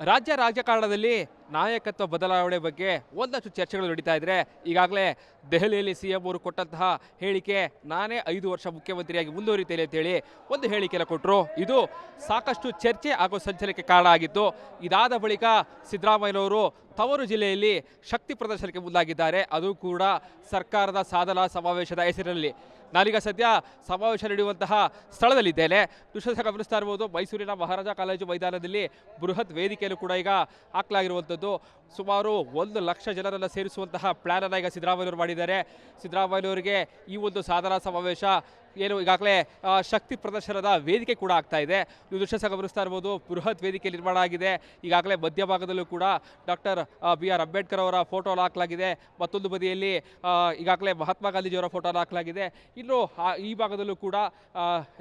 ರಾಜ್ಯ ರಾಜಕಾರಣದಲ್ಲಿ ನಾಯಕತ್ವ ಬದಲಾವಣೆ ಬಗ್ಗೆ ಒಂದಷ್ಟು ಚರ್ಚೆಗಳು ನಡೀತಾ ಇದ್ರೆ ಈಗಾಗಲೇ ದೆಹಲಿಯಲ್ಲಿ ಸಿಎಂ ಅವರು ಕೊಟ್ಟಂತಹ ಹೇಳಿಕೆ ನಾನೇ 5 ವರ್ಷ ಮುಖ್ಯಮಂತ್ರಿಯಾಗಿ ಮುಂದುವರಿತೇನೆ ಅಂತೇಳಿ ಒಂದು ಹೇಳಿಕೆಯನ್ನು ಕೊಟ್ಟರು. ಇದು ಸಾಕಷ್ಟು ಚರ್ಚೆ ಹಾಗೂ ಸಂಚಲನಕ್ಕೆ ಕಾರಣ ಆಗಿತ್ತು. ಇದಾದ ಬಳಿಕ ಸಿದ್ದರಾಮಯ್ಯನವರು ತವರು ಜಿಲ್ಲೆಯಲ್ಲಿ ಶಕ್ತಿ ಪ್ರದರ್ಶನಕ್ಕೆ ಮುಂದಾಗಿದ್ದಾರೆ. ಅದು ಕೂಡ ಸರ್ಕಾರದ ಸಾಧನಾ ಸಮಾವೇಶದ ಹೆಸರಿನಲ್ಲಿ. ನಾನೀಗ ಸದ್ಯ ಸಮಾವೇಶ ನಡೆಯುವಂತಹ ಸ್ಥಳದಲ್ಲಿದ್ದೇನೆ. ದೃಶ್ಯ ಗಮನಿಸ್ತಾ ಇರ್ಬೋದು, ಮೈಸೂರಿನ ಮಹಾರಾಜ ಕಾಲೇಜು ಮೈದಾನದಲ್ಲಿ ಬೃಹತ್ ವೇದಿಕೆಯನ್ನು ಕೂಡ ಈಗ ಹಾಕಲಾಗಿರುವಂಥದ್ದು. ಸುಮಾರು 1 ಲಕ್ಷ ಜನರನ್ನು ಸೇರಿಸುವಂತಹ ಪ್ಲಾನ್ ಅನ್ನು ಈಗ ಸಿದ್ದರಾಮಯ್ಯವರು ಮಾಡಿದ್ದಾರೆ. ಸಿದ್ದರಾಮಯ್ಯನವರಿಗೆ ಈ ಒಂದು ಸಾಧನಾ ಸಮಾವೇಶ ಏನು ಈಗಾಗಲೇ ಶಕ್ತಿ ಪ್ರದರ್ಶನದ ವೇದಿಕೆ ಕೂಡ ಆಗ್ತಾ ಇದೆ. ನೀವು ದೃಶ್ಯ ಗಮನಿಸ್ತಾ ಇರ್ಬೋದು, ಬೃಹತ್ ವೇದಿಕೆ ನಿರ್ಮಾಣ ಆಗಿದೆ. ಈಗಾಗಲೇ ಮಧ್ಯಭಾಗದಲ್ಲೂ ಕೂಡ ಡಾಕ್ಟರ್ BR ಅಂಬೇಡ್ಕರ್ ಅವರ ಫೋಟೋ ಹಾಕಲಾಗಿದೆ. ಮತ್ತೊಂದು ಬದಿಯಲ್ಲಿ ಈಗಾಗಲೇ ಮಹಾತ್ಮ ಗಾಂಧೀಜಿಯವರ ಫೋಟೋ ಹಾಕಲಾಗಿದೆ. ಇನ್ನು ಈ ಭಾಗದಲ್ಲೂ ಕೂಡ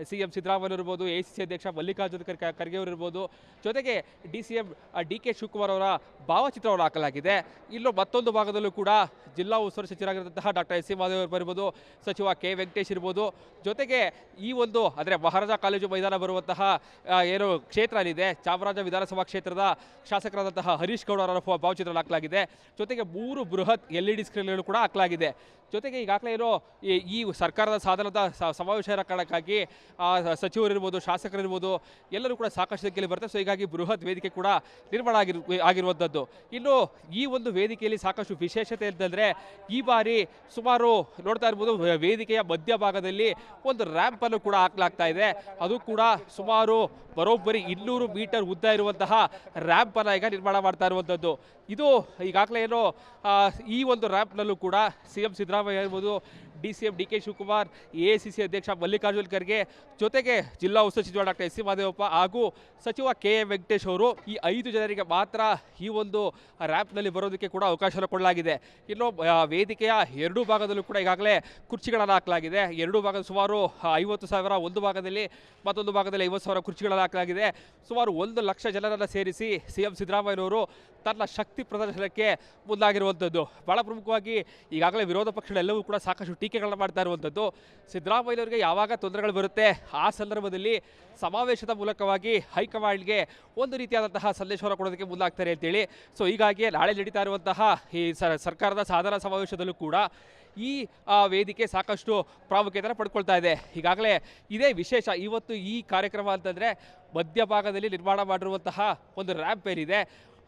CM ಸಿದ್ದರಾಮಯ್ಯ ಇರ್ಬೋದು, ACC ಅಧ್ಯಕ್ಷ ಮಲ್ಲಿಕಾರ್ಜುನ ಖರ್ಗೆ ಅವರು ಇರ್ಬೋದು, ಜೊತೆಗೆ DCM DK ಶಿವಕುಮಾರ್ ಅವರ ಭಾವಚಿತ್ರವನ್ನು ಹಾಕಲಾಗಿದೆ. ಇನ್ನು ಮತ್ತೊಂದು ಭಾಗದಲ್ಲೂ ಕೂಡ ಜಿಲ್ಲಾ ಉಸ್ತುವಾರಿ ಸಚಿವರಾಗಿರುವಂತಹ ಡಾಕ್ಟರ್ S C ಮಾದೇವ್ ಇರ್ಬೋದು, ಸಚಿವ K ವೆಂಕಟೇಶ್ ಇರ್ಬೋದು, ಜೊತೆಗೆ ಈ ಒಂದು ಅಂದರೆ ಮಹಾರಾಜ ಕಾಲೇಜು ಮೈದಾನ ಬರುವಂತಹ ಏನು ಕ್ಷೇತ್ರ ಇದೆ, ಚಾಮರಾಜ ವಿಧಾನಸಭಾ ಕ್ಷೇತ್ರದ ಶಾಸಕರಾದಂತಹ ಹರೀಶ್ ಗೌಡ ಅವರ ಭಾವಚಿತ್ರ ಹಾಕಲಾಗಿದೆ. ಜೊತೆಗೆ 3 ಬೃಹತ್ LED ಸ್ಕ್ರೀನ್ಗಳು ಕೂಡ ಹಾಕಲಾಗಿದೆ. ಜೊತೆಗೆ ಈಗಾಗಲೇ ಏನೋ ಈ ಸರ್ಕಾರದ ಸಾಧನದ ಸಮಾವೇಶ ಕಾರಣಕ್ಕಾಗಿ ಸಚಿವರಿರ್ಬೋದು, ಶಾಸಕರಿರ್ಬೋದು, ಎಲ್ಲರೂ ಕೂಡ ಸಾಕಷ್ಟು ಸಂಖ್ಯೆಯಲ್ಲಿ ಬರ್ತಾರೆ. ಸೊ ಹೀಗಾಗಿ ಬೃಹತ್ ವೇದಿಕೆ ಕೂಡ ನಿರ್ಮಾಣ ಆಗಿರುವಂಥದ್ದು. ಇನ್ನು ಈ ಒಂದು ವೇದಿಕೆಯಲ್ಲಿ ಸಾಕಷ್ಟು ವಿಶೇಷತೆ ಅಂತಂದರೆ ಈ ಬಾರಿ ಸುಮಾರು ನೋಡ್ತಾ ಇರ್ಬೋದು, ವೇದಿಕೆಯ ಮಧ್ಯಭಾಗದಲ್ಲಿ ಒಂದು ರ್ಯಾಂಪ್ ಅನ್ನು ಕೂಡ ಹಾಕಲಾಗ್ತಾ ಇದೆ. ಅದು ಕೂಡ ಸುಮಾರು ಬರೋಬ್ಬರಿ 200 ಮೀಟರ್ ಉದ್ದ ಇರುವಂತಹ ರ್ಯಾಂಪ್ ಅನ್ನು ಈಗ ನಿರ್ಮಾಣ ಮಾಡ್ತಾ ಇರುವಂಥದ್ದು. ಇದು ಈಗಾಗಲೇ ಏನೋ ಈ ಒಂದು ರ್ಯಾಂಪ್ನಲ್ಲೂ ಕೂಡ CM ಸಿದ್ದರಾಮಯ್ಯ ಇರ್ಬೋದು, DCM DK ಶಿವಕುಮಾರ್, ACC ಅಧ್ಯಕ್ಷ ಮಲ್ಲಿಕಾರ್ಜುನ ಖರ್ಗೆ, ಜೊತೆಗೆ ಜಿಲ್ಲಾ ಉಸ್ತುವಾರಿ ಸಚಿವ ಡಾಕ್ಟರ್ S C ಮಾದೇವಪ್ಪ ಹಾಗೂ ಸಚಿವ K ವೆಂಕಟೇಶ್ ಅವರು ಈ 5 ಜನರಿಗೆ ಮಾತ್ರ ಈ ಒಂದು ರ್ಯಾಂಪ್ನಲ್ಲಿ ಬರೋದಕ್ಕೆ ಕೂಡ ಅವಕಾಶ ಕೊಡಲಾಗಿದೆ. ಇನ್ನು ವೇದಿಕೆಯ 2 ಭಾಗದಲ್ಲೂ ಕೂಡ ಈಗಾಗಲೇ ಕುರ್ಚಿಗಳನ್ನು ಹಾಕಲಾಗಿದೆ. 2 ಭಾಗದ ಸುಮಾರು 50,000 ಒಂದು ಭಾಗದಲ್ಲಿ, ಮತ್ತೊಂದು ಭಾಗದಲ್ಲಿ 50,000 ಕುರ್ಚಿಗಳನ್ನು ಹಾಕಲಾಗಿದೆ. ಸುಮಾರು 1 ಲಕ್ಷ ಜನರನ್ನು ಸೇರಿಸಿ CM ಸಿದ್ದರಾಮಯ್ಯನವರು ತನ್ನ ಶಕ್ತಿ ಪ್ರದರ್ಶನಕ್ಕೆ ಮುಂದಾಗಿರುವಂಥದ್ದು. ಬಹಳ ಪ್ರಮುಖವಾಗಿ ಈಗಾಗಲೇ ವಿರೋಧ ಪಕ್ಷಗಳೆಲ್ಲವೂ ಕೂಡ ಸಾಕಷ್ಟು ಟೀಕೆಗಳನ್ನ ಮಾಡ್ತಾ ಇರುವಂಥದ್ದು. ಸಿದ್ದರಾಮಯ್ಯನವರಿಗೆ ಯಾವಾಗ ತೊಂದರೆಗಳು ಬರುತ್ತೆ ಆ ಸಂದರ್ಭದಲ್ಲಿ ಸಮಾವೇಶದ ಮೂಲಕವಾಗಿ ಹೈಕಮಾಂಡ್ಗೆ ಒಂದು ರೀತಿಯಾದಂತಹ ಸಂದೇಶವನ್ನು ಕೊಡೋದಕ್ಕೆ ಮುಂದಾಗ್ತಾರೆ ಅಂತೇಳಿ. ಸೊ ಹೀಗಾಗಿ ನಾಳೆ ನಡೀತಾ ಇರುವಂತಹ ಈ ಸರ್ಕಾರದ ಸಾಧನಾ ಸಮಾವೇಶದಲ್ಲೂ ಕೂಡ ಈ ವೇದಿಕೆ ಸಾಕಷ್ಟು ಪ್ರಾಮುಖ್ಯತೆಯನ್ನು ಪಡ್ಕೊಳ್ತಾ ಇದೆ. ಈಗಾಗಲೇ ಇದೇ ವಿಶೇಷ. ಇವತ್ತು ಈ ಕಾರ್ಯಕ್ರಮ ಅಂತಂದರೆ ಮಧ್ಯಭಾಗದಲ್ಲಿ ನಿರ್ಮಾಣ ಮಾಡಿರುವಂತಹ ಒಂದು ರ್ಯಾಂಪ್ ಏನಿದೆ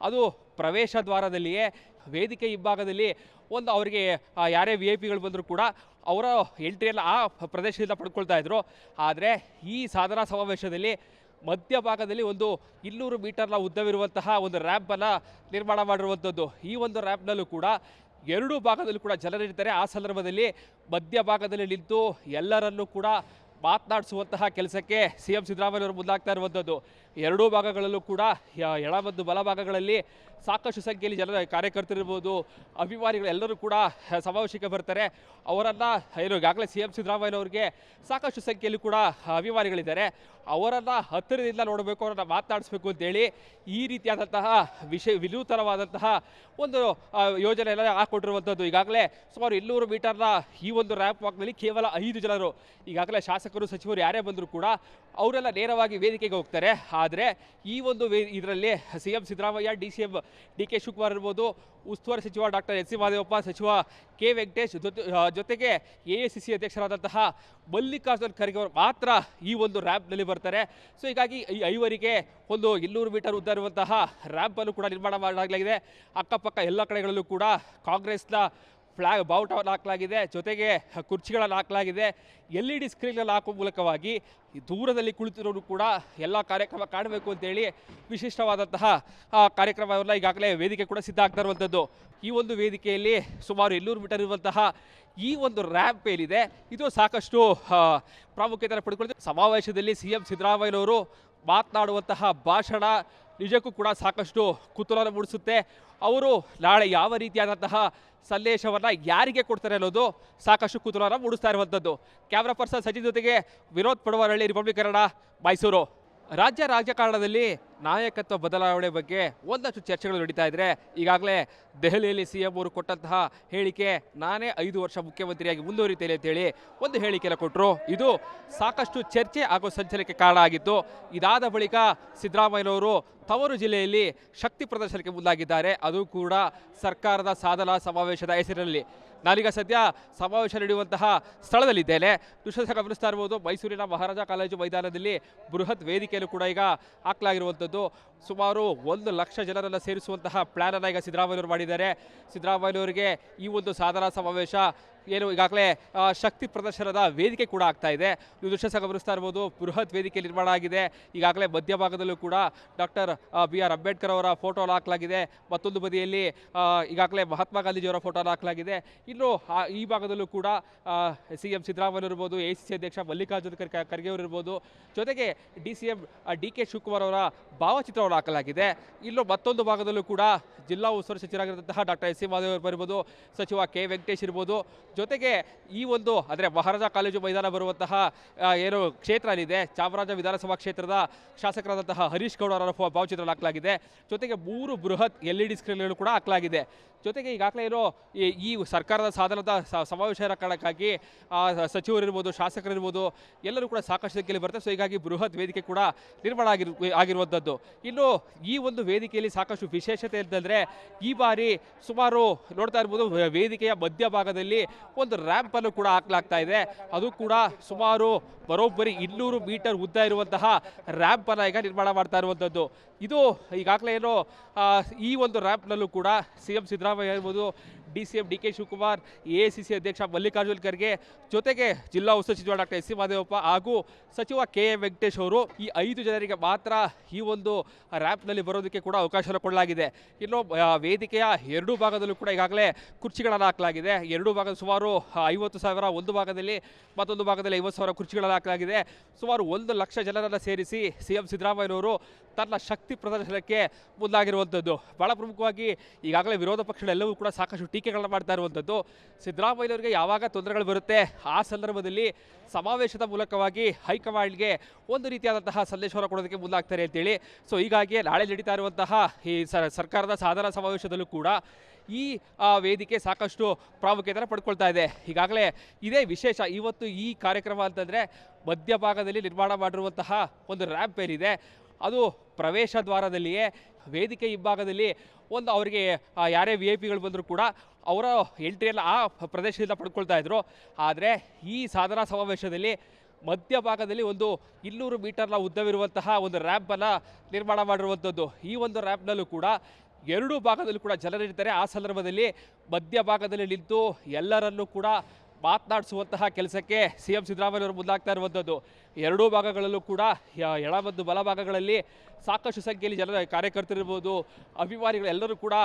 ಅದು ಪ್ರವೇಶ ದ್ವಾರದಲ್ಲಿಯೇ ವೇದಿಕೆ ಹಿಂಭಾಗದಲ್ಲಿ ಒಂದು ಅವರಿಗೆ ಯಾರೇ VIP ಗಳು ಬಂದರೂ ಕೂಡ ಅವರ ಎಂಟ್ರಿಯನ್ನು ಆ ಪ್ರದೇಶದಿಂದ ಪಡ್ಕೊಳ್ತಾ ಇದ್ರು. ಆದರೆ ಈ ಸಾಧನಾ ಸಮಾವೇಶದಲ್ಲಿ ಮಧ್ಯಭಾಗದಲ್ಲಿ ಒಂದು 200 ಮೀಟರ್ನ ಉದ್ದವಿರುವಂತಹ ಒಂದು ರ್ಯಾಂಪನ್ನು ನಿರ್ಮಾಣ ಮಾಡಿರುವಂಥದ್ದು. ಈ ಒಂದು ರ್ಯಾಂಪ್ನಲ್ಲೂ ಕೂಡ 2 ಭಾಗದಲ್ಲೂ ಕೂಡ ಜನರಿರ್ತಾರೆ. ಆ ಸಂದರ್ಭದಲ್ಲಿ ಮಧ್ಯಭಾಗದಲ್ಲಿ ನಿಂತು ಎಲ್ಲರನ್ನೂ ಕೂಡ ಮಾತನಾಡಿಸುವಂತಹ ಕೆಲಸಕ್ಕೆ CM ಸಿದ್ದರಾಮಯ್ಯವರು ಮುಂದಾಗ್ತಾ ಇರುವಂಥದ್ದು. 2 ಭಾಗಗಳಲ್ಲೂ ಕೂಡ ಎಡ ಮತ್ತು ಬಲ ಭಾಗಗಳಲ್ಲಿ ಸಾಕಷ್ಟು ಸಂಖ್ಯೆಯಲ್ಲಿ ಜನರ ಕಾರ್ಯಕರ್ತರಿರ್ಬೋದು, ಅಭಿಮಾನಿಗಳು ಎಲ್ಲರೂ ಕೂಡ ಸಮಾವೇಶಕ್ಕೆ ಬರ್ತಾರೆ. ಅವರನ್ನು ಏನು ಈಗಾಗಲೇ CM ಸಿದ್ದರಾಮಯ್ಯನವ್ರಿಗೆ ಸಾಕಷ್ಟು ಸಂಖ್ಯೆಯಲ್ಲಿ ಕೂಡ ಅಭಿಮಾನಿಗಳಿದ್ದಾರೆ. ಅವರನ್ನು ಹತ್ತಿರದಿಂದ ನೋಡಬೇಕು, ಅವರನ್ನು ಮಾತನಾಡಿಸ್ಬೇಕು ಅಂತೇಳಿ ಈ ರೀತಿಯಾದಂತಹ ವಿನೂತನವಾದಂತಹ ಒಂದು ಯೋಜನೆಯನ್ನು ಹಾಕ್ಕೊಟ್ಟಿರುವಂಥದ್ದು. ಈಗಾಗಲೇ ಸುಮಾರು 200 ಮೀಟರ್ನ ಈ ಒಂದು ರ್ಯಾಂಪ್ ವಾಕ್ನಲ್ಲಿ ಕೇವಲ 5 ಜನರು, ಈಗಾಗಲೇ ಶಾಸಕರು ಸಚಿವರು ಯಾರೇ ಬಂದರೂ ಕೂಡ ಅವರೆಲ್ಲ ನೇರವಾಗಿ ವೇದಿಕೆಗೆ ಹೋಗ್ತಾರೆ. ಆದರೆ ಈ ಒಂದು ಇದರಲ್ಲಿ CM Siddaramaiah, DCM DK Shivakumar ಇರ್ಬೋದು, ಉಸ್ತುವಾರಿ ಸಚಿವ ಡಾಕ್ಟರ್ S C ಮಾದೇವಪ್ಪ, ಸಚಿವ K ವೆಂಕಟೇಶ್, ಜೊತೆಗೆ ACC ಅಧ್ಯಕ್ಷರಾದಂತಹ ಮಲ್ಲಿಕಾರ್ಜುನ ಖರ್ಗೆ ಅವರು ಮಾತ್ರ ಈ ಒಂದು ರ್ಯಾಂಪ್ನಲ್ಲಿ ಬರ್ತಾರೆ. ಸೊ ಹೀಗಾಗಿ ಈ 5ವರಿಗೆ ಒಂದು 200 ಮೀಟರ್ ಉದ್ದ ಇರುವಂತಹ ರ್ಯಾಂಪನ್ನು ಕೂಡ ನಿರ್ಮಾಣ ಮಾಡಲಾಗಿದೆ. ಅಕ್ಕಪಕ್ಕ ಎಲ್ಲ ಕಡೆಗಳಲ್ಲೂ ಕೂಡ ಕಾಂಗ್ರೆಸ್ನ ಬಾವುಟವನ್ನು ಹಾಕಲಾಗಿದೆ. ಜೊತೆಗೆ ಕುರ್ಚಿಗಳನ್ನು ಹಾಕಲಾಗಿದೆ. LED ಸ್ಕ್ರೀನ್ಗಳನ್ನು ಹಾಕುವ ಮೂಲಕವಾಗಿ ದೂರದಲ್ಲಿ ಕುಳಿತಿರೋರು ಕೂಡ ಎಲ್ಲ ಕಾರ್ಯಕ್ರಮ ಕಾಣಬೇಕು ಅಂತೇಳಿ ವಿಶಿಷ್ಟವಾದಂತಹ ಕಾರ್ಯಕ್ರಮವನ್ನು ಈಗಾಗಲೇ ವೇದಿಕೆ ಕೂಡ ಸಿದ್ಧ ಆಗ್ತಾ ಇರುವಂಥದ್ದು. ಈ ಒಂದು ವೇದಿಕೆಯಲ್ಲಿ ಸುಮಾರು 200 ಮೀಟರ್ ಇರುವಂತಹ ಈ ಒಂದು ರ್ಯಾಂಪ್ ಏನಿದೆ ಇದು ಸಾಕಷ್ಟು ಪ್ರಾಮುಖ್ಯತೆಯನ್ನು ಪಡ್ಕೊಳ್ತದೆ. ಸಮಾವೇಶದಲ್ಲಿ CM ಸಿದ್ದರಾಮಯ್ಯನವರು ಮಾತನಾಡುವಂತಹ ಭಾಷಣ ನಿಜಕ್ಕೂ ಕೂಡ ಸಾಕಷ್ಟು ಕುತೂಹಲ ಮೂಡಿಸುತ್ತೆ. ಅವರು ನಾಳೆ ಯಾವ ರೀತಿಯಾದಂತಹ ಸಂದೇಶವನ್ನು ಯಾರಿಗೆ ಕೊಡ್ತಾರೆ ಅನ್ನೋದು ಸಾಕಷ್ಟು ಕುತೂಹಲ ಮೂಡಿಸ್ತಾ ಇರುವಂಥದ್ದು. ಕ್ಯಾಮ್ರಾ ಪರ್ಸನ್ ಸಚಿನ್ ಜೊತೆಗೆ ವಿನೋದ್ ಪಡವರಹಳ್ಳಿ, ರಿಪಬ್ಲಿಕ್ ಕನ್ನಡ, ಮೈಸೂರು. ರಾಜ್ಯ ರಾಜಕಾರಣದಲ್ಲಿ ನಾಯಕತ್ವ ಬದಲಾವಣೆ ಬಗ್ಗೆ ಒಂದಷ್ಟು ಚರ್ಚೆಗಳು ನಡೀತಾ ಇದ್ರೆ ಈಗಾಗಲೇ ದೆಹಲಿಯಲ್ಲಿ ಸಿಎಂ ಅವರು ಕೊಟ್ಟಂತಹ ಹೇಳಿಕೆ ನಾನೇ 5 ವರ್ಷ ಮುಖ್ಯಮಂತ್ರಿಯಾಗಿ ಮುಂದುವರಿತೇನೆ ಅಂತೇಳಿ ಒಂದು ಹೇಳಿಕೆಯನ್ನು ಕೊಟ್ಟರು. ಇದು ಸಾಕಷ್ಟು ಚರ್ಚೆ ಹಾಗೂ ಸಂಚಲನಕ್ಕೆ ಕಾರಣ ಆಗಿತ್ತು. ಇದಾದ ಬಳಿಕ ಸಿದ್ದರಾಮಯ್ಯನವರು ತವರು ಜಿಲ್ಲೆಯಲ್ಲಿ ಶಕ್ತಿ ಪ್ರದರ್ಶನಕ್ಕೆ ಮುಂದಾಗಿದ್ದಾರೆ. ಅದು ಕೂಡ ಸರ್ಕಾರದ ಸಾಧನಾ ಸಮಾವೇಶದ ಹೆಸರಿನಲ್ಲಿ. ನಾನೀಗ ಸದ್ಯ ಸಮಾವೇಶ ನಡೆಯುವಂತಹ ಸ್ಥಳದಲ್ಲಿದ್ದೇನೆ. ದೃಶ್ಯ ಗಮನಿಸ್ತಾ ಇರ್ಬೋದು, ಮೈಸೂರಿನ ಮಹಾರಾಜ ಕಾಲೇಜು ಮೈದಾನದಲ್ಲಿ ಬೃಹತ್ ವೇದಿಕೆಯನ್ನು ಕೂಡ ಈಗ ಹಾಕಲಾಗಿರುವಂಥದ್ದು. ಸುಮಾರು 1 ಲಕ್ಷ ಜನರನ್ನು ಸೇರಿಸುವಂತಹ ಪ್ಲಾನ್ ಅನ್ನು ಈಗ ಸಿದ್ದರಾಮಯ್ಯವರು ಮಾಡಿದ್ದಾರೆ. ಸಿದ್ದರಾಮಯ್ಯನವರಿಗೆ ಈ ಒಂದು ಸಾಧನಾ ಸಮಾವೇಶ ಏನು ಈಗಾಗಲೇ ಶಕ್ತಿ ಪ್ರದರ್ಶನದ ವೇದಿಕೆ ಕೂಡ ಆಗ್ತಾ ಇದೆ. ನೀವು ದೃಶ್ಯ ಗಮನಿಸ್ತಾ ಇರ್ಬೋದು, ಬೃಹತ್ ವೇದಿಕೆ ನಿರ್ಮಾಣ ಆಗಿದೆ. ಈಗಾಗಲೇ ಮಧ್ಯಭಾಗದಲ್ಲೂ ಕೂಡ ಡಾಕ್ಟರ್ BR ಅಂಬೇಡ್ಕರ್ ಅವರ ಫೋಟೋ ಹಾಕಲಾಗಿದೆ. ಮತ್ತೊಂದು ಬದಿಯಲ್ಲಿ ಈಗಾಗಲೇ ಮಹಾತ್ಮ ಗಾಂಧೀಜಿಯವರ ಫೋಟೋ ಹಾಕಲಾಗಿದೆ. ಇನ್ನು ಈ ಭಾಗದಲ್ಲೂ ಕೂಡ CM ಸಿದ್ದರಾಮಯ್ಯ ಇರ್ಬೋದು, ACC ಅಧ್ಯಕ್ಷ ಮಲ್ಲಿಕಾರ್ಜುನ ಖರ್ಗೆ ಅವರು ಇರ್ಬೋದು, ಜೊತೆಗೆ DCM DK ಶಿವಕುಮಾರ್ ಅವರ ಭಾವಚಿತ್ರವನ್ನು ಹಾಕಲಾಗಿದೆ. ಇನ್ನು ಮತ್ತೊಂದು ಭಾಗದಲ್ಲೂ ಕೂಡ ಜಿಲ್ಲಾ ಉಸ್ತುವಾರಿ ಸಚಿವರಾಗಿರುವಂತಹ ಡಾಕ್ಟರ್ SC ಮಾದೇವ್ ಇರ್ಬೋದು, ಸಚಿವ K ವೆಂಕಟೇಶ್ ಇರ್ಬೋದು, ಜೊತೆಗೆ ಈ ಒಂದು ಅಂದರೆ ಮಹಾರಾಜ ಕಾಲೇಜು ಮೈದಾನ ಬರುವಂತಹ ಏನು ಕ್ಷೇತ್ರ ಇದೆ, ಚಾಮರಾಜ ವಿಧಾನಸಭಾ ಕ್ಷೇತ್ರದ ಶಾಸಕರಾದಂತಹ ಹರೀಶ್ ಗೌಡ ಅವರ ಭಾವಚಿತ್ರ ಹಾಕಲಾಗಿದೆ. ಜೊತೆಗೆ 3 ಬೃಹತ್ LED ಸ್ಕ್ರೀನ್ಗಳು ಕೂಡ ಹಾಕಲಾಗಿದೆ. ಜೊತೆಗೆ ಈಗಾಗಲೇ ಏನೋ ಈ ಸರ್ಕಾರದ ಸಾಧನದ ಸಮಾವೇಶ ಕಾರಣಕ್ಕಾಗಿ ಸಚಿವರಿರ್ಬೋದು, ಶಾಸಕರಿರ್ಬೋದು, ಎಲ್ಲರೂ ಕೂಡ ಸಾಕಷ್ಟು ಸಂಖ್ಯೆಯಲ್ಲಿ ಬರುತ್ತೆ. ಸೊ ಹೀಗಾಗಿ ಬೃಹತ್ ವೇದಿಕೆ ಕೂಡ ನಿರ್ಮಾಣ ಆಗಿರುವಂಥದ್ದು. ಇನ್ನು ಈ ಒಂದು ವೇದಿಕೆಯಲ್ಲಿ ಸಾಕಷ್ಟು ವಿಶೇಷತೆ ಅಂತಂದರೆ ಈ ಬಾರಿ ಸುಮಾರು ನೋಡ್ತಾ ಇರ್ಬೋದು, ವೇದಿಕೆಯ ಮಧ್ಯಭಾಗದಲ್ಲಿ ಒಂದು ರ್ಯಾಂಪ್ ಅನ್ನು ಕೂಡ ಹಾಕಲಾಗ್ತಾ ಇದೆ. ಅದು ಕೂಡ ಸುಮಾರು ಬರೋಬ್ಬರಿ 200 ಮೀಟರ್ ಉದ್ದ ಇರುವಂತಹ ರ್ಯಾಂಪ್ ಅನ್ನು ಈಗ ನಿರ್ಮಾಣ ಮಾಡ್ತಾ ಇರುವಂಥದ್ದು. ಇದು ಈಗಾಗಲೇ ಏನೋ ಈ ಒಂದು ರ್ಯಾಂಪ್ನಲ್ಲೂ ಕೂಡ CM ಸಿದ್ದರಾಮಯ್ಯ ಇರ್ಬೋದು, DCM DK ಶಿವಕುಮಾರ್, ACC ಅಧ್ಯಕ್ಷ ಮಲ್ಲಿಕಾರ್ಜುನ ಖರ್ಗೆ, ಜೊತೆಗೆ ಜಿಲ್ಲಾ ಉಸ್ತುವಾರಿ ಸಚಿವ ಡಾಕ್ಟರ್ SC ಮಾದೇವಪ್ಪ ಹಾಗೂ ಸಚಿವ KA ವೆಂಕಟೇಶ್ ಅವರು ಈ 5 ಜನರಿಗೆ ಮಾತ್ರ ಈ ಒಂದು ರ್ಯಾಂಪ್ನಲ್ಲಿ ಬರೋದಕ್ಕೆ ಕೂಡ ಅವಕಾಶ ಕೊಡಲಾಗಿದೆ. ಇನ್ನು ವೇದಿಕೆಯ 2 ಭಾಗದಲ್ಲೂ ಕೂಡ ಈಗಾಗಲೇ ಕುರ್ಚಿಗಳನ್ನು ಹಾಕಲಾಗಿದೆ. 2 ಭಾಗದ ಸುಮಾರು 50,000 ಒಂದು ಭಾಗದಲ್ಲಿ, ಮತ್ತೊಂದು ಭಾಗದಲ್ಲಿ 50,000 ಕುರ್ಚಿಗಳನ್ನು ಹಾಕಲಾಗಿದೆ. ಸುಮಾರು 1 ಲಕ್ಷ ಜನರನ್ನು ಸೇರಿಸಿ CM ಸಿದ್ದರಾಮಯ್ಯನವರು ತನ್ನ ಶಕ್ತಿ ಪ್ರದರ್ಶನಕ್ಕೆ ಮುಂದಾಗಿರುವಂಥದ್ದು. ಬಹಳ ಪ್ರಮುಖವಾಗಿ ಈಗಾಗಲೇ ವಿರೋಧ ಪಕ್ಷಗಳೆಲ್ಲವೂ ಕೂಡ ಸಾಕಷ್ಟು ಟೀಕೆಗಳನ್ನ ಮಾಡ್ತಾ ಇರುವಂಥದ್ದು. ಸಿದ್ದರಾಮಯ್ಯನವರಿಗೆ ಯಾವಾಗ ತೊಂದರೆಗಳು ಬರುತ್ತೆ ಆ ಸಂದರ್ಭದಲ್ಲಿ ಸಮಾವೇಶದ ಮೂಲಕವಾಗಿ ಹೈಕಮಾಂಡ್ಗೆ ಒಂದು ರೀತಿಯಾದಂತಹ ಸಂದೇಶವನ್ನು ಕೊಡೋದಕ್ಕೆ ಮುಂದಾಗ್ತಾರೆ ಅಂತೇಳಿ. ಸೊ ಹೀಗಾಗಿ ನಾಳೆ ನಡೀತಾ ಇರುವಂತಹ ಈ ಸರ್ಕಾರದ ಸಾಧನಾ ಸಮಾವೇಶದಲ್ಲೂ ಕೂಡ ಈ ವೇದಿಕೆ ಸಾಕಷ್ಟು ಪ್ರಾಮುಖ್ಯತೆಯನ್ನು ಪಡ್ಕೊಳ್ತಾ ಇದೆ. ಈಗಾಗಲೇ ಇದೇ ವಿಶೇಷ. ಇವತ್ತು ಈ ಕಾರ್ಯಕ್ರಮ ಅಂತಂದರೆ ಮಧ್ಯಭಾಗದಲ್ಲಿ ನಿರ್ಮಾಣ ಮಾಡಿರುವಂತಹ ಒಂದು ರ್ಯಾಂಪ್ ಏನಿದೆ ಅದು ಪ್ರವೇಶ ದ್ವಾರದಲ್ಲಿಯೇ ವೇದಿಕೆ ಹಿಂಭಾಗದಲ್ಲಿ ಒಂದು ಅವರಿಗೆ ಯಾರೇ VIP ಗಳು ಬಂದರೂ ಕೂಡ ಅವರ ಎಂಟ್ರಿಯನ್ನು ಆ ಪ್ರದೇಶದಿಂದ ಪಡ್ಕೊಳ್ತಾ ಇದ್ರು. ಆದರೆ ಈ ಸಾಧನಾ ಸಮಾವೇಶದಲ್ಲಿ ಮಧ್ಯಭಾಗದಲ್ಲಿ ಒಂದು 200 ಮೀಟರ್ನ ಉದ್ದವಿರುವಂತಹ ಒಂದು ರ್ಯಾಂಪನ್ನು ನಿರ್ಮಾಣ ಮಾಡಿರುವಂಥದ್ದು. ಈ ಒಂದು ರ್ಯಾಂಪ್ನಲ್ಲೂ ಕೂಡ 2 ಭಾಗದಲ್ಲೂ ಕೂಡ ಜನರಿರ್ತಾರೆ. ಆ ಸಂದರ್ಭದಲ್ಲಿ ಮಧ್ಯಭಾಗದಲ್ಲಿ ನಿಂತು ಎಲ್ಲರನ್ನೂ ಕೂಡ ಮಾತನಾಡಿಸುವಂತಹ ಕೆಲಸಕ್ಕೆ CM ಸಿದ್ದರಾಮಯ್ಯವರು ಮುಂದಾಗ್ತಾ ಇರುವಂಥದ್ದು. 2 ಭಾಗಗಳಲ್ಲೂ ಕೂಡ ಎಡ ಮತ್ತು ಬಲ ಭಾಗಗಳಲ್ಲಿ ಸಾಕಷ್ಟು ಸಂಖ್ಯೆಯಲ್ಲಿ ಜನರ ಕಾರ್ಯಕರ್ತರಿರ್ಬೋದು, ಅಭಿಮಾನಿಗಳು ಎಲ್ಲರೂ ಕೂಡ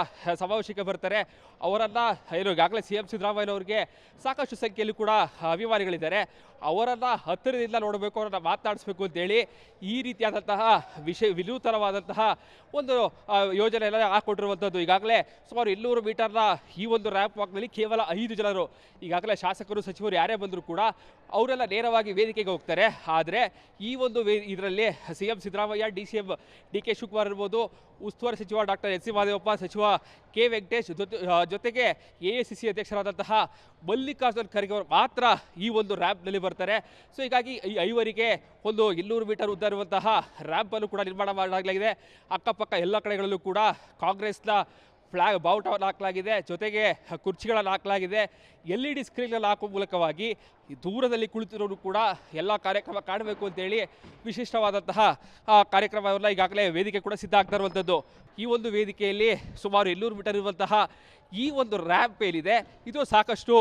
ಸಮಾವೇಶಕ್ಕೆ ಬರ್ತಾರೆ. ಅವರನ್ನು ಏನು ಈಗಾಗಲೇ CM ಸಿದ್ದರಾಮಯ್ಯನವ್ರಿಗೆ ಸಾಕಷ್ಟು ಸಂಖ್ಯೆಯಲ್ಲಿ ಕೂಡ ಅಭಿಮಾನಿಗಳಿದ್ದಾರೆ. ಅವರನ್ನು ಹತ್ತಿರದಿಂದ ನೋಡಬೇಕು, ಅವರನ್ನು ಮಾತನಾಡಿಸ್ಬೇಕು ಅಂತೇಳಿ ಈ ರೀತಿಯಾದಂತಹ ವಿನೂತನವಾದಂತಹ ಒಂದು ಯೋಜನೆಯನ್ನು ಹಾಕ್ಕೊಟ್ಟಿರುವಂಥದ್ದು. ಈಗಾಗಲೇ ಸುಮಾರು 200 ಮೀಟರ್ನ ಈ ಒಂದು ರ್ಯಾಂಪ್ ವಾಕ್ನಲ್ಲಿ ಕೇವಲ 5 ಜನರು, ಈಗಾಗಲೇ ಶಾಸಕರು ಸಚಿವರು ಯಾರೇ ಬಂದರೂ ಕೂಡ ಅವರೆಲ್ಲ ನೇರವಾಗಿ ವೇದಿಕೆಗೆ ಹೋಗ್ತಾರೆ. ಆದರೆ ಈ ಒಂದು ಇದರಲ್ಲಿ CM Siddaramaiah, DCM DK Shivakumar ಇರ್ಬೋದು, ಉಸ್ತುವಾರಿ ಸಚಿವ ಡಾಕ್ಟರ್ SC ಮಾದೇವಪ್ಪ, ಸಚಿವ K ವೆಂಕಟೇಶ್, ಜೊತೆಗೆ ACC ಅಧ್ಯಕ್ಷರಾದಂತಹ ಮಲ್ಲಿಕಾರ್ಜುನ ಖರ್ಗೆ ಅವರು ಮಾತ್ರ ಈ ಒಂದು ರ್ಯಾಂಪ್ನಲ್ಲಿ ಬರ್ತಾರೆ. ಸೊ ಹೀಗಾಗಿ ಈ 5ವರಿಗೆ ಒಂದು 200 ಮೀಟರ್ ಉದ್ದ ಇರುವಂತಹ ರ್ಯಾಂಪನ್ನು ಕೂಡ ನಿರ್ಮಾಣ ಮಾಡಲಾಗಿದೆ. ಅಕ್ಕಪಕ್ಕ ಎಲ್ಲ ಕಡೆಗಳಲ್ಲೂ ಕೂಡ ಕಾಂಗ್ರೆಸ್ನ ಬಾವುಟವನ್ನು ಹಾಕಲಾಗಿದೆ. ಜೊತೆಗೆ ಕುರ್ಚಿಗಳನ್ನು ಹಾಕಲಾಗಿದೆ. LED ಸ್ಕ್ರೀನ್ಗಳನ್ನು ಹಾಕುವ ಮೂಲಕವಾಗಿ ದೂರದಲ್ಲಿ ಕುಳಿತಿರೋರು ಕೂಡ ಎಲ್ಲ ಕಾರ್ಯಕ್ರಮ ಕಾಣಬೇಕು ಅಂತೇಳಿ ವಿಶಿಷ್ಟವಾದಂತಹ ಕಾರ್ಯಕ್ರಮವನ್ನು ಈಗಾಗಲೇ ವೇದಿಕೆ ಕೂಡ ಸಿದ್ಧ ಆಗ್ತಾ ಇರುವಂಥದ್ದು. ಈ ಒಂದು ವೇದಿಕೆಯಲ್ಲಿ ಸುಮಾರು 200 ಮೀಟರ್ ಇರುವಂತಹ ಈ ಒಂದು ರ್ಯಾಂಪ್ ಏನಿದೆ ಇದು ಸಾಕಷ್ಟು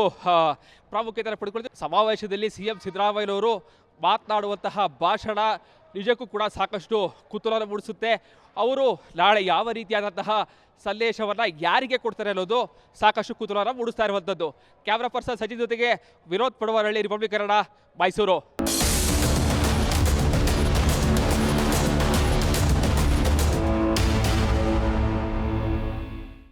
ಪ್ರಾಮುಖ್ಯತೆಯನ್ನು ಪಡೆದುಕೊಳ್ಳುತ್ತೆ. ಸಮಾವೇಶದಲ್ಲಿ CM ಸಿದ್ದರಾಮಯ್ಯನವರು ಮಾತನಾಡುವಂತಹ ಭಾಷಣ ನಿಜಕ್ಕೂ ಕೂಡ ಸಾಕಷ್ಟು ಕುತೂಹಲ ಮೂಡಿಸುತ್ತೆ. ಅವರು ನಾಳೆ ಯಾವ ರೀತಿಯಾದಂತಹ ಸಂದೇಶವನ್ನು ಯಾರಿಗೆ ಕೊಡ್ತಾರೆ ಅನ್ನೋದು ಸಾಕಷ್ಟು ಕುತೂಹಲ ಮೂಡಿಸ್ತಾ ಇರುವಂಥದ್ದು. ಕ್ಯಾಮ್ರಾ ಪರ್ಸನ್ ಸಚಿನ್ ಜೊತೆಗೆ ವಿನೋದ್ ಪಡವರಹಳ್ಳಿ, ರಿಪಬ್ಲಿಕ್ ಕನ್ನಡ, ಮೈಸೂರು.